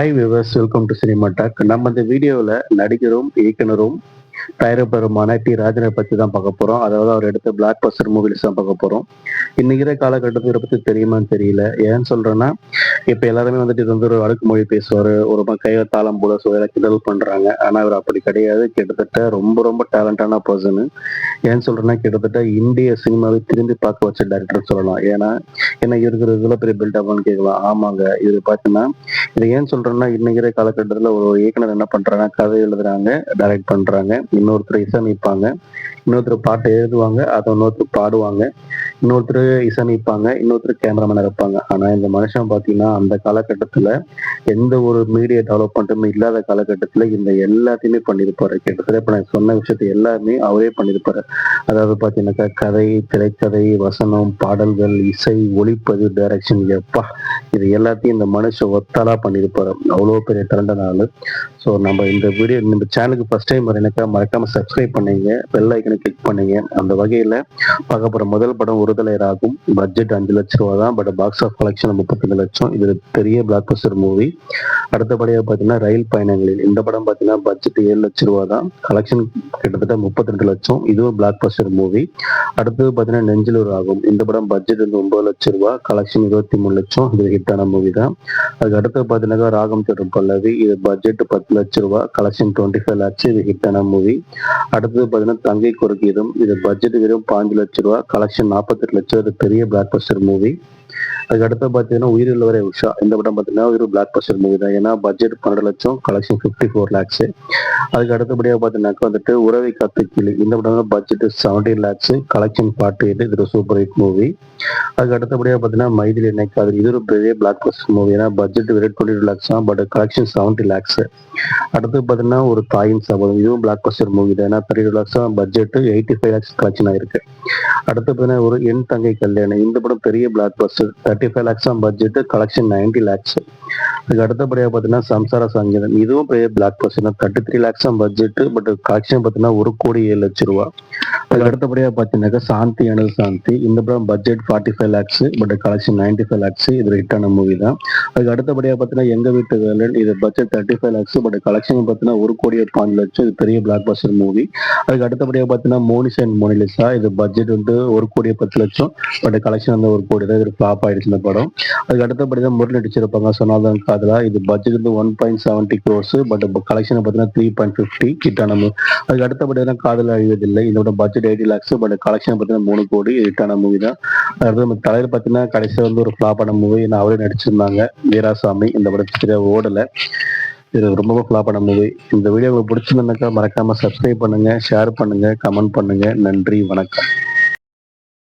Hi viewers, welcome to cinema talk. நம்ம இந்த வீடியோவில் நடிகரும் இயக்குனரும் தயாரிப்பாளருமான டி ராஜனை பற்றி தான் பார்க்க போகிறோம். அதாவது அவர் எடுத்த பிளாக் பஸ்டர் மூவிஸ் தான் பார்க்க போகிறோம். இன்னைக்கிற காலகட்டத்தில் இதை பற்றி தெரியுமான்னு தெரியல. ஏன்னு சொல்கிறேன்னா, இப்போ எல்லாருமே வந்துட்டு இது வந்து ஒரு அடுக்குமொழி பேசுவார், ஒரு கையை தாளம் போல சுவையில கிண்டல் பண்ணுறாங்க. ஆனால் அவர் அப்படி கிடையாது. கிட்டத்தட்ட ரொம்ப ரொம்ப டேலண்டான பர்சனு. ஏன்னு சொல்கிறேன்னா, கிட்டத்தட்ட இந்திய சினிமாவை திரும்பி பார்க்க வச்ச டைரக்டர் சொல்லலாம். ஏன்னா இவருக்கு இவ்வளோ பெரிய பில்டப்னு கேட்கலாம். ஆமாங்க, இது பார்த்தீங்கன்னா இதை ஏன் சொல்றேன்னா, இன்னைக்கிற காலகட்டத்தில் ஒரு இயக்குனர் என்ன பண்றாங்க, கதை எழுதுறாங்க, டைரக்ட் பண்றாங்க, இன்னொருத்தர் இசையமைப்பாங்க, இன்னொருத்தர் பாட்டு எழுதுவாங்க, அதை இன்னொருத்தர் பாடுவாங்க, இன்னொருத்தர் இசையமைப்பாங்க, இன்னொருத்தர் கேமராமேன் இருப்பாங்க. ஆனா இந்த மனுஷன் பாத்தீங்கன்னா அந்த காலகட்டத்துல எந்த ஒரு மீடியா டெவலப்மெண்ட்டுமே இல்லாத காலகட்டத்துல இந்த எல்லாத்தையுமே பண்ணியிருப்பாரு. கிட்டத்தட்ட இப்ப நான் சொன்ன விஷயத்தை எல்லாமே அவரே பண்ணியிருப்பாரு. அதாவது பாத்தீங்கன்னாக்கா கதை, திரைக்கதை, வசனம், பாடல்கள், இசை, ஒளிப்பதிவு, டைரக்ஷன், எப்பா இது எல்லாத்தையும் இந்த மனுஷன் ஒத்தாலா பண்ணியிருப்பாரு. அவ்வளோ பெரிய டேலண்டான ஆளு. ஸோ நம்ம இந்த வீடியோ இந்த சேனலுக்கு ஃபர்ஸ்ட் டைம் வரேனாக்கா மறக்காம சப்ஸ்கிரைப் பண்ணுங்க, பெல் ஐக்கனை கிளிக் பண்ணுங்க. அந்த வகையில பார்க்க போற முதல் படம் ஒருதலை ராகும். பட்ஜெட் 5 லட்சம் ரூபா தான், பட் பாக்ஸ் ஆஃப் கலெக்ஷன் 35 லட்சம். இது பெரிய பிளாக் பஸ்டர் மூவி. அடுத்தபடியாக பார்த்தீங்கன்னா ரயில் பயணங்களில், இந்த படம் பார்த்தீங்கன்னா பட்ஜெட் 7 லட்சம் ரூபா தான், கலெக்ஷன் கிட்டத்தட்ட 32 லட்சம். இதுவும் பிளாக் பஸ்டர் மூவி. அடுத்தது பார்த்தீங்கன்னா நெஞ்சில் ராகும். இந்த படம் பட்ஜெட் வந்து 9 லட்சம் ரூபா, கலெக்ஷன் 23 லட்சம். இது ஹிட்டான மூவி தான். அதுக்கு அடுத்து பார்த்தீங்கன்னா ராகம் தேடும் பல்லவி. இது பட்ஜெட் 10 லட்சம் ரூபா, கலெக்ஷன் 25 லேக்ஸ். இது ஹிட்டான மூவி. அடுத்தது பார்த்தீங்கன்னா தங்கை குறுக்கீதம். இது பட்ஜெட் வெறும் 5 லட்சம் ரூபா, கலெக்ஷன் 48 லட்சம். இது பெரிய பிளாக் பஸ்டர் மூவி. அதுக்கு அடுத்து பார்த்தீங்கன்னா உயிருள்ளவரே உஷா. இந்த படம் பார்த்தீங்கன்னா ஒரு பிளாக் பஸ்டர் மூவி தான். ஏன்னா பட்ஜெட் 12 லட்சம், கலெக்ஷன் 54 லேக்ஸ். அதுக்கு அடுத்தபடியாக பார்த்தீங்கன்னாக்கா வந்துட்டு உறவை காத்து கிளி. இந்த படம் பட்ஜெட் 17 லேக்ஸ், கலெக்ஷன் 48. இது ஒரு சூப்பர் ஹிட் மூவி. அதுக்கு அடுத்தபடியாக பார்த்தீங்கன்னா மைதிலி என்னைக்காது. இது ஒரு பெரிய பிளாக் பஸ்டர் மூவி. ஏன்னா பட்ஜெட் வெறும் 22 லேக்ஸ் தான், பட் கலெக்ஷன் 70 லேக்ஸ். அடுத்து பார்த்தீங்கன்னா ஒரு தாயின் சபதம். இதுவும் பிளாக் பஸ்டர் மூவி தான். ஏன்னா 32 லேக்ஸ் தான் பட்ஜெட், 85 லேக்ஸ் கலெக்ஷன் ஆயிருக்கு. அடுத்து பார்த்தீங்கன்னா ஒரு என் தங்கை கல்யாணம். இந்த படம் பெரிய பிளாக் பஸ்டர், 35 லேக்ஸ் தான் பட்ஜெட், கலெக்ஷன் 90 லேக்ஸ். அதுக்கு அடுத்தபடியாக பார்த்தீங்கன்னா சம்சார சங்கீதம். இதுவும் பெரிய பிளாக் பஸ்டர், 33 லேக்ஸ் தான் பட்ஜெட், பட் கலெக்ஷன் பார்த்தீங்கன்னா 1,07,00,000 ரூபா. அதுக்கு அடுத்தபடியாக பார்த்தீங்கன்னாக்கா சாந்தி அனல் சாந்தி. இந்த படம் budget 45 lakhs, but collection 95 lakhs. இது ஹிட்டான மூவி தான். அதுக்கு அடுத்தபடியாக பார்த்தீங்கன்னா எங்க வீட்டு வேலன். இது பட்ஜெட் 35 லேக்ஸ், பட் கலெக்ஷன் பார்த்தீங்கன்னா 1,05,00,000. இது பெரிய பிளாக் பஸ்டர் மூவி. அதுக்கு அடுத்தபடியாக பார்த்தீங்கன்னா மோனிஷா அண்ட் மோனிலிசா. இது பட்ஜெட் வந்து 1,10,00,000, பட் கலெக்ஷன் வந்து 1 கோடி தான். இது ஃபிளாப் ஆயிடுச்சு இந்த படம். அதுக்கு அடுத்தபடி தான் முரளி நடிச்சிருப்பாங்க, சொன்னாதான் காதலா. இது பட்ஜெட் வந்து 1.70 crores, பட் கலெக்ஷன் பார்த்தீங்கன்னா 3.50 ஹிட்டான மூவி. அதுக்கு அடுத்தபடி தான் காதல் அழிவதில்லை. இதோட பட்ஜெட் 80 லேக்ஸ், பட் கலெக்ஷன் பார்த்தீங்கன்னா 3 கோடி. ஹிட்டான மூவி தான். அடுத்து நம்ம தலைவர் பார்த்தீங்கன்னா கடைசியாக வந்து ஒரு ஃபிளாப்பான மூவி. நான் அவரே நடிச்சிருந்தாங்க, வீராசாமி. இந்த படம் சரியா ஓடல, இது ரொம்ப ஃபிளாப்பான மூவி. இந்த வீடியோ உங்களுக்கு பிடிச்சிருந்தாக்கா மறக்காம சப்ஸ்கிரைப் பண்ணுங்க, ஷேர் பண்ணுங்க, கமெண்ட் பண்ணுங்க. நன்றி, வணக்கம்.